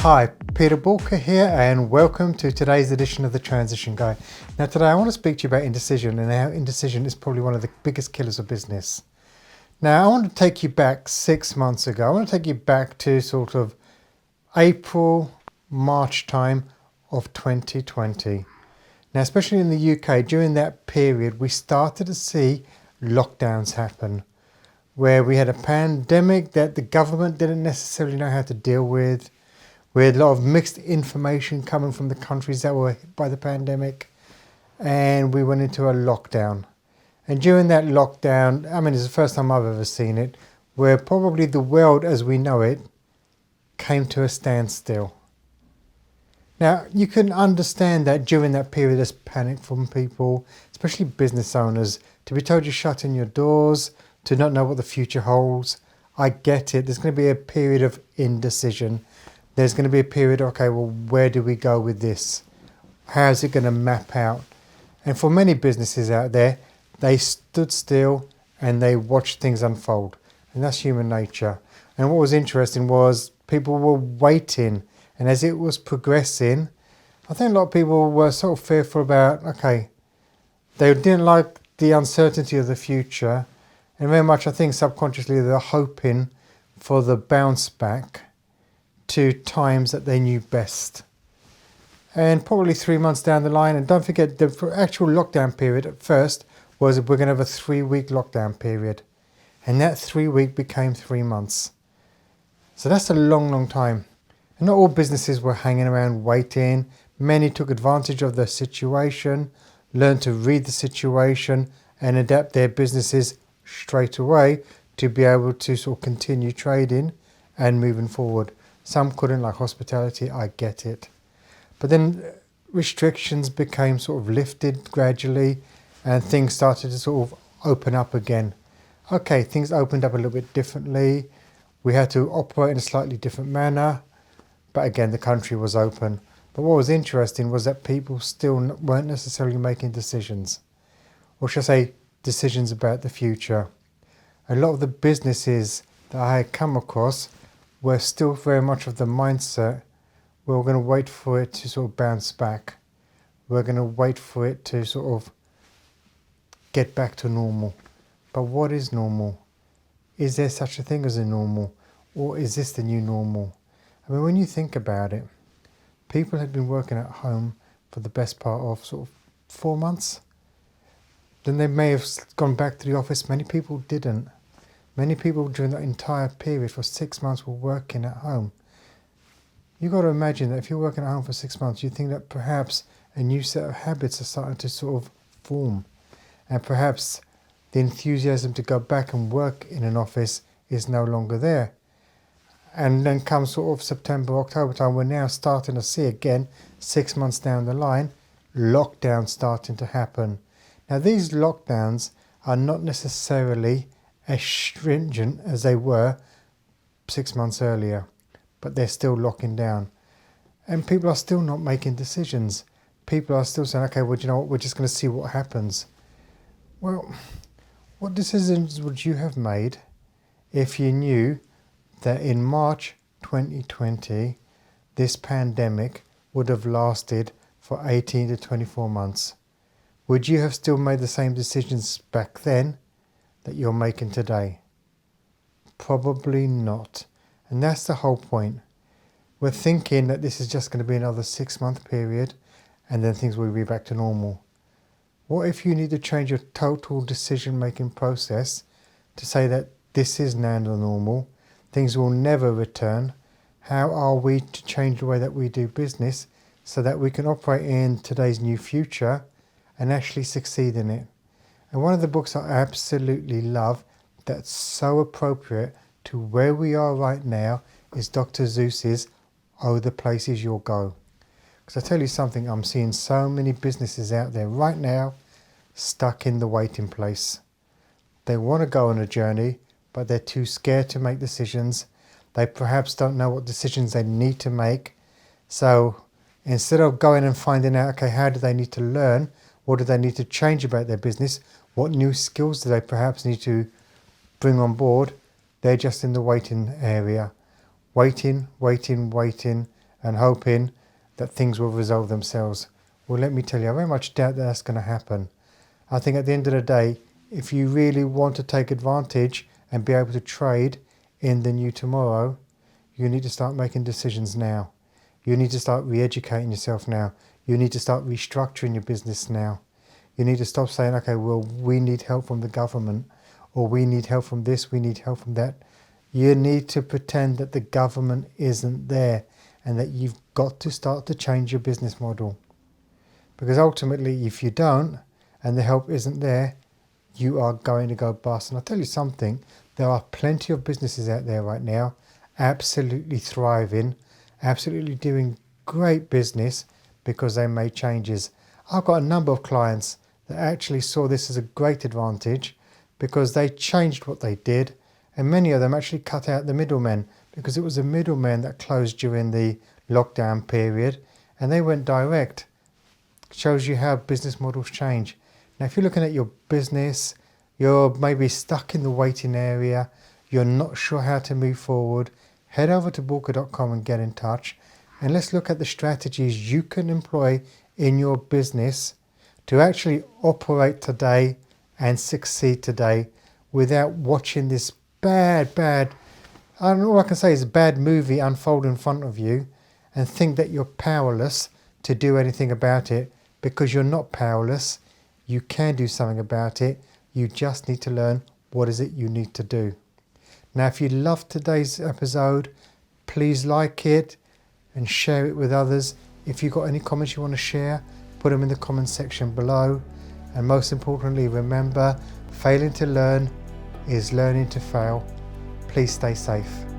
Hi, Peter Bulker here and welcome to today's edition of the Transition Guy. Now today I want to speak to you about indecision and how indecision is probably one of the biggest killers of business. Now I want to take you back 6 months ago. I want to take you back to sort of April, March time of 2020. Now especially in the UK, during that period we started to see lockdowns happen, where we had a pandemic that the government didn't necessarily know how to deal with. We had a lot of mixed information coming from the countries that were hit by the pandemic, and we went into a lockdown. And during that lockdown, I mean, it's the first time I've ever seen it, where probably the world as we know it came to a standstill. Now, you can understand that during that period there's panic from people, especially business owners, to be told you're shutting your doors, to not know what the future holds. I get it. There's going to be a period of indecision. There's going to be a period, okay, well, where do we go with this? How's it going to map out? And for many businesses out there, they stood still and they watched things unfold. And that's human nature. And what was interesting was people were waiting. And as it was progressing, I think a lot of people were sort of fearful about, okay, they didn't like the uncertainty of the future. And very much, I think subconsciously, they're hoping for the bounce back to times that they knew best. And probably 3 months down the line, and don't forget the actual lockdown period at first was we're going to have a 3-week lockdown period. And that 3 week became 3 months. So that's a long, long time. And not all businesses were hanging around waiting. Many took advantage of the situation, learned to read the situation and adapt their businesses straight away to be able to sort of continue trading and moving forward. Some couldn't, like hospitality, I get it. But then restrictions became sort of lifted gradually and things started to sort of open up again. Okay, things opened up a little bit differently. We had to operate in a slightly different manner. But again, the country was open. But what was interesting was that people still weren't necessarily making decisions. Or should I say, decisions about the future. A lot of the businesses that I had come across were still very much of the mindset, we're going to wait for it to sort of bounce back. We're going to wait for it to sort of get back to normal. But what is normal? Is there such a thing as a normal? Or is this the new normal? I mean, when you think about it, people had been working at home for the best part of sort of 4 months. Then they may have gone back to the office. Many people didn't. Many people during that entire period for 6 months were working at home. You've got to imagine that if you're working at home for 6 months, you think that perhaps a new set of habits are starting to sort of form. And perhaps the enthusiasm to go back and work in an office is no longer there. And then comes sort of September, October time, we're now starting to see again, 6 months down the line, lockdowns starting to happen. Now these lockdowns are not necessarily as stringent as they were 6 months earlier, but they're still locking down. And people are still not making decisions. People are still saying, okay, well, you know what, we're just going to see what happens. Well, what decisions would you have made if you knew that in March 2020, this pandemic would have lasted for 18 to 24 months? Would you have still made the same decisions back then that you're making today? Probably not. And that's the whole point. We're thinking that this is just going to be another 6 month period and then things will be back to normal. What if you need to change your total decision making process to say that this is now the normal, things will never return? How are we to change the way that we do business so that we can operate in today's new future and actually succeed in it? And one of the books I absolutely love that's so appropriate to where we are right now is Dr. Seuss's Oh, the Places You'll Go. Because I tell you something, I'm seeing so many businesses out there right now stuck in the waiting place. They want to go on a journey, but they're too scared to make decisions. They perhaps don't know what decisions they need to make. So instead of going and finding out, okay, how do they need to learn? What do they need to change about their business? What new skills do they perhaps need to bring on board? They're just in the waiting area. Waiting, and hoping that things will resolve themselves. Well, let me tell you, I very much doubt that that's going to happen. I think at the end of the day, if you really want to take advantage and be able to trade in the new tomorrow, you need to start making decisions now. You need to start re-educating yourself now. You need to start restructuring your business now. You need to stop saying, okay, well, we need help from the government, or we need help from this, we need help from that. You need to pretend that the government isn't there and that you've got to start to change your business model. Because ultimately, if you don't, and the help isn't there, you are going to go bust. And I'll tell you something, there are plenty of businesses out there right now, absolutely thriving, absolutely doing great business because they made changes. I've got a number of clients that actually saw this as a great advantage because they changed what they did, and many of them actually cut out the middlemen, because it was the middlemen that closed during the lockdown period and they went direct. Shows you how business models change. Now, if you're looking at your business, you're maybe stuck in the waiting area, you're not sure how to move forward, head over to Bulka.com and get in touch, and let's look at the strategies you can employ in your business to actually operate today and succeed today without watching this bad, I don't know, all I can say is a bad movie unfold in front of you and think that you're powerless to do anything about it, because you're not powerless. You can do something about it. You just need to learn what is it you need to do. Now, if you loved today's episode, please like it and share it with others. If you've got any comments you want to share, put them in the comment section below. And most importantly, remember, failing to learn is learning to fail. Please stay safe.